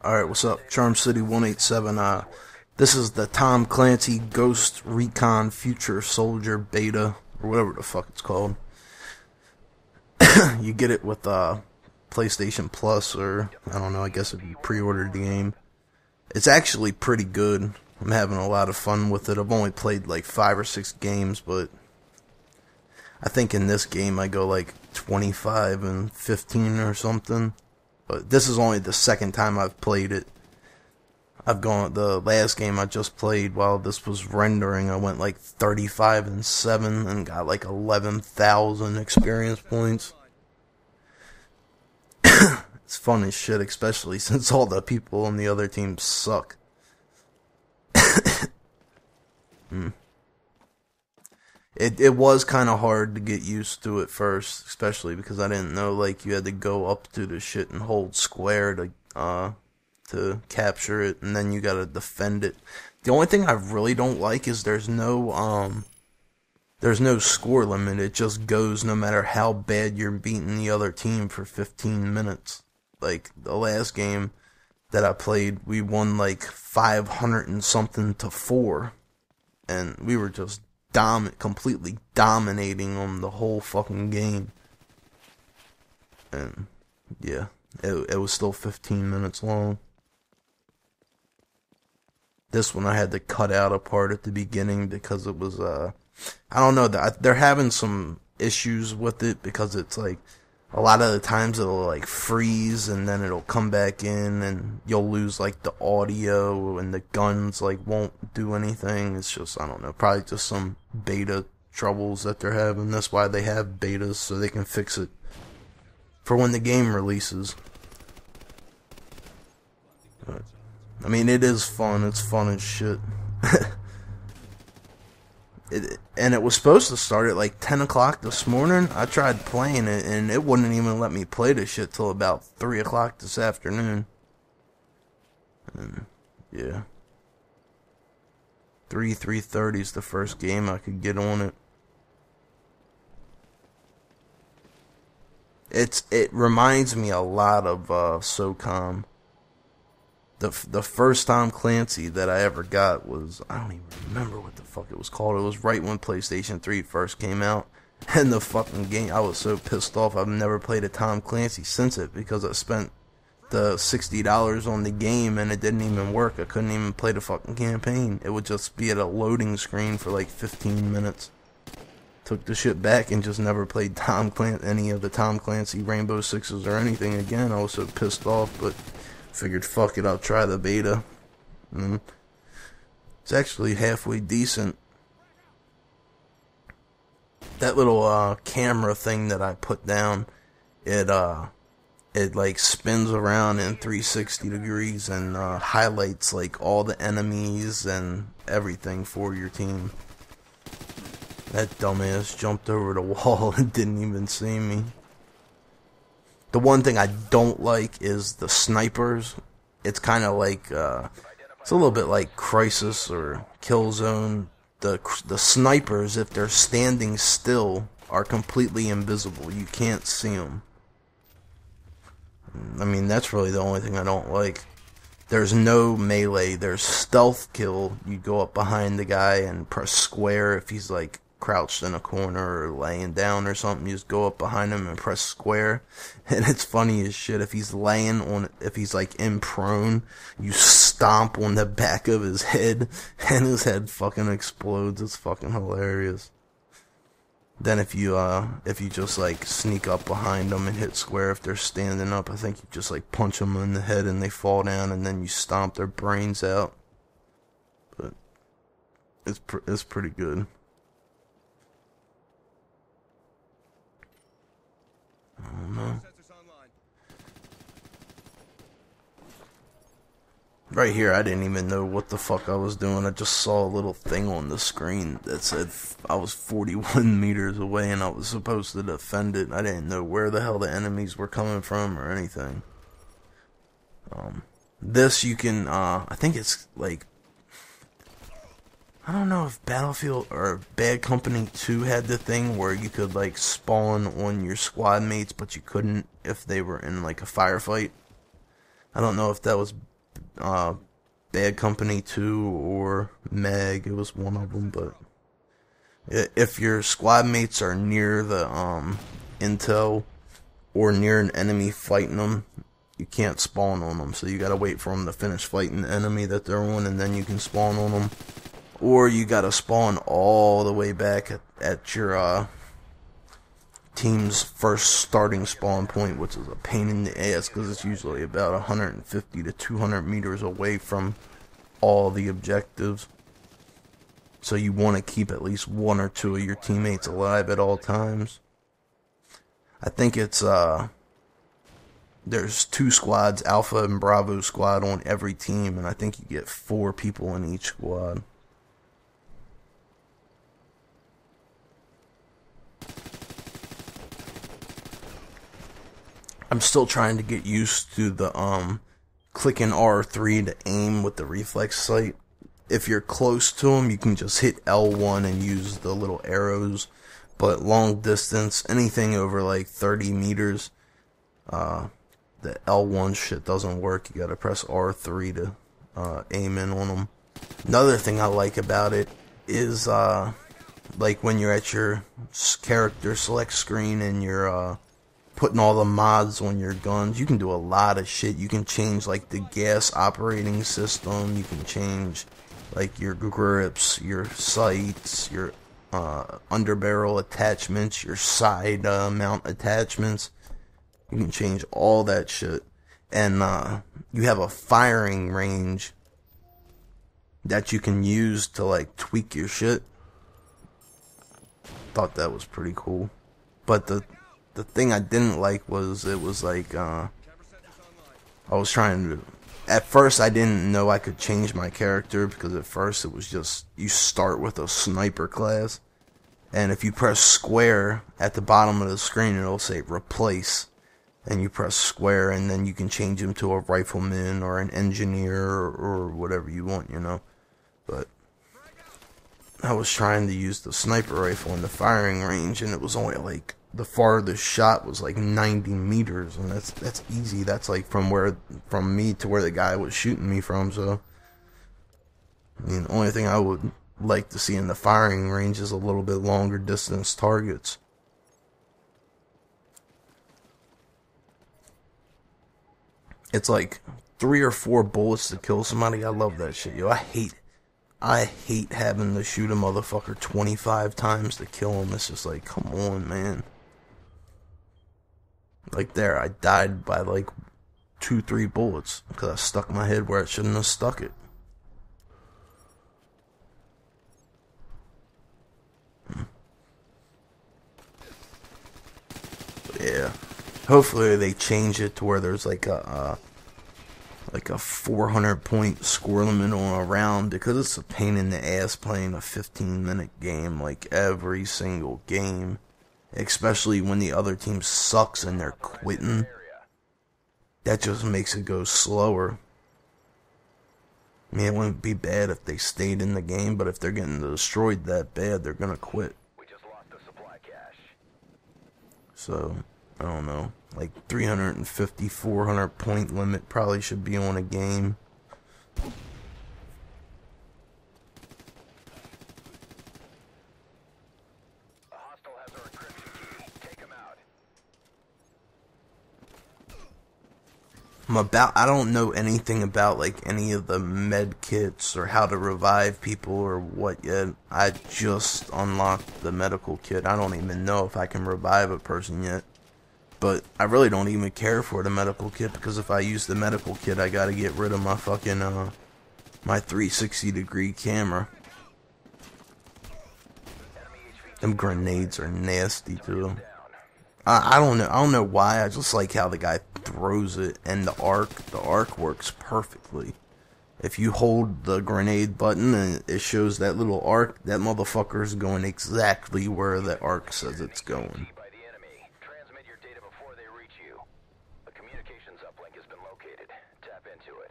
Alright, what's up? Charm City 187. This is the Tom Clancy Ghost Recon Future Soldier Beta, or whatever the fuck it's called. You get it with PlayStation Plus, or I don't know, I guess if you pre-ordered the game. It's actually pretty good. I'm having a lot of fun with it. I've only played like 5 or 6 games, but I think in this game I go like 25 and 15 or something. But this is only the second time I've played it. The last game I just played while this was rendering, I went like 35 and 7 and got like 11,000 experience points. It's fun as shit, especially since all the people on the other team suck. It was kind of hard to get used to at first, especially because I didn't know like you had to go up to the shit and hold square to capture it, and then you gotta defend it. The only thing I really don't like is there's no score limit. It just goes no matter how bad you're beating the other team for 15 minutes. Like the last game that I played, we won like 500 and something to 4, and we were just completely dominating on the whole fucking game. And yeah, it was still 15 minutes long. This one I had to cut out a part at the beginning because it was I don't know, they're having some issues with it because it's like a lot of the times it'll like freeze and then it'll come back in and you'll lose like the audio and the guns like won't do anything. It's just, I don't know, probably just some beta troubles that they're having. That's why they have betas, so they can fix it for when the game releases. But, I mean, it is fun. It's fun as shit. And it was supposed to start at like 10 o'clock this morning. I tried playing it, and it wouldn't even let me play this shit till about 3 o'clock this afternoon. And, yeah. 3:30 is the first game I could get on it. It reminds me a lot of Socom. The first Tom Clancy that I ever got was, I don't even remember what the fuck it was called. It was right when PlayStation 3 first came out. And the fucking game, I was so pissed off. I've never played a Tom Clancy since it because I spent the $60 on the game and it didn't even work. I couldn't even play the fucking campaign. It would just be at a loading screen for like 15 minutes. Took the shit back and just never played any of the Tom Clancy Rainbow Sixes or anything again. I was so pissed off, but figured, fuck it, I'll try the beta. It's actually halfway decent. That little camera thing that I put down, it like spins around in 360 degrees and highlights like all the enemies and everything for your team. That dumbass jumped over the wall and didn't even see me. The one thing I don't like is the snipers. It's kind of like, it's a little bit like Crisis or Killzone. The snipers, if they're standing still, are completely invisible. You can't see them. I mean, that's really the only thing I don't like. There's no melee. There's stealth kill. You go up behind the guy and press square if he's like crouched in a corner or laying down or something. You just go up behind him and press square, and it's funny as shit. If he's if he's like in prone, you stomp on the back of his head and his head fucking explodes. It's fucking hilarious. Then if you just like sneak up behind them and hit square if they're standing up, I think you just like punch them in the head and they fall down, and then you stomp their brains out. But it's pretty good. I don't know. Right here, I didn't even know what the fuck I was doing. I just saw a little thing on the screen that said I was 41 meters away and I was supposed to defend it. I didn't know where the hell the enemies were coming from or anything. This you can, I think it's like, I don't know if Battlefield or Bad Company 2 had the thing where you could like spawn on your squad mates, but you couldn't if they were in like a firefight. I don't know if that was Bad Company 2 or Meg. It was one of them, but if your squad mates are near the intel or near an enemy fighting them, you can't spawn on them. So you gotta wait for them to finish fighting the enemy that they're on, and then you can spawn on them. Or you gotta spawn all the way back at your team's first starting spawn point, which is a pain in the ass because it's usually about 150 to 200 meters away from all the objectives. So you want to keep at least one or two of your teammates alive at all times. I think it's there's 2 squads, Alpha and Bravo squad, on every team, and I think you get 4 people in each squad. I'm still trying to get used to the clicking R3 to aim with the reflex sight. If you're close to them, you can just hit L1 and use the little arrows. But long distance, anything over like 30 meters, the L1 shit doesn't work. You gotta press R3 to aim in on them. Another thing I like about it is like when you're at your character select screen and you're putting all the mods on your guns, you can do a lot of shit. You can change like the gas operating system, you can change like your grips, your sights, your underbarrel attachments, your side mount attachments. You can change all that shit. And you have a firing range that you can use to like tweak your shit. Thought that was pretty cool. But the thing I didn't like was it was like I was trying to, at first I didn't know I could change my character, because at first it was just you start with a sniper class, and if you press square at the bottom of the screen it'll say replace, and you press square and then you can change him to a rifleman or an engineer or whatever you want, you know. But I was trying to use the sniper rifle in the firing range, and it was only like the farthest shot was like 90 meters, and that's easy. That's like from me to where the guy was shooting me from. So I mean, the only thing I would like to see in the firing range is a little bit longer distance targets. It's like 3 or 4 bullets to kill somebody. I love that shit, yo. I hate having to shoot a motherfucker 25 times to kill him. It's just like, come on, man. Like there, I died by like 2-3 bullets because I stuck my head where I shouldn't have stuck it. But yeah, hopefully they change it to where there's like a 400 point score limit on a round, because it's a pain in the ass playing a 15-minute game like every single game. Especially when the other team sucks and they're quitting. That just makes it go slower. I mean, it wouldn't be bad if they stayed in the game, but if they're getting destroyed that bad, they're gonna quit. We just lost the supply cache. So, I don't know. Like 350, 400 point limit probably should be on a game. I don't know anything about like any of the med kits or how to revive people or what yet. I just unlocked the medical kit. I don't even know if I can revive a person yet. But I really don't even care for the medical kit, because if I use the medical kit I gotta get rid of my fucking my 360 degree camera. Them grenades are nasty too. I don't know why. I just like how the guy throws it, and the arc works perfectly. If you hold the grenade button and it shows that little arc, that motherfucker is going exactly where the arc says it's going. Transmit your data before they reach you. A communications uplink has been located. Tap into it.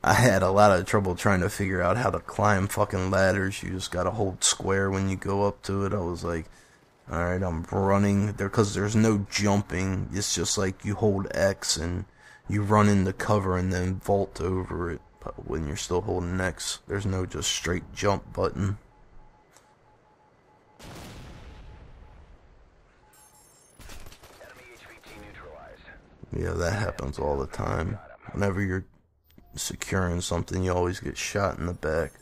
I had a lot of trouble trying to figure out how to climb fucking ladders. You just gotta hold square when you go up to it. I was like, alright, I'm running there, because there's no jumping. It's just like you hold X and you run into cover and then vault over it. But when you're still holding X, there's no just straight jump button. Yeah, that happens all the time. Whenever you're securing something, you always get shot in the back.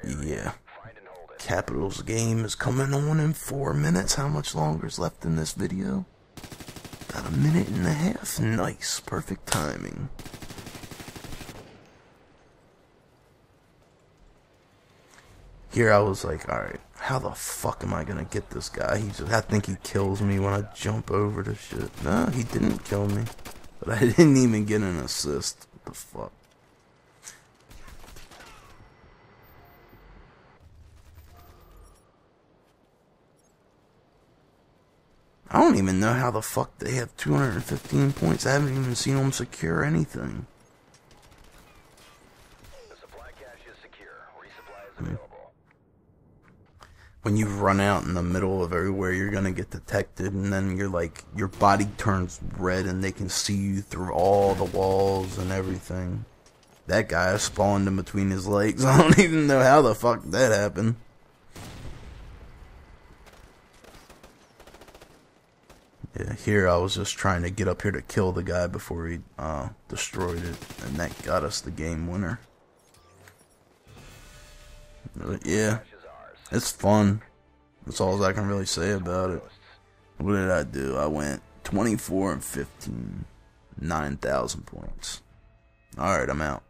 But yeah, Capital's game is coming on in 4 minutes. How much longer is left in this video? About a minute and a half. Nice, perfect timing. Here I was like, alright, how the fuck am I gonna get this guy? I think he kills me when I jump over the shit. No, he didn't kill me. But I didn't even get an assist. What the fuck? I don't even know how the fuck they have 215 points. I haven't even seen them secure anything. The supply cache is secure. Resupply is available. When you run out in the middle of everywhere, you're gonna get detected, and then you're like, your body turns red and they can see you through all the walls and everything. That guy spawned in between his legs. I don't even know how the fuck that happened. Yeah, here I was just trying to get up here to kill the guy before he destroyed it, and that got us the game winner. Yeah, it's fun. That's all I can really say about it. What did I do? I went 24 and 15, 9,000 points. Alright, I'm out.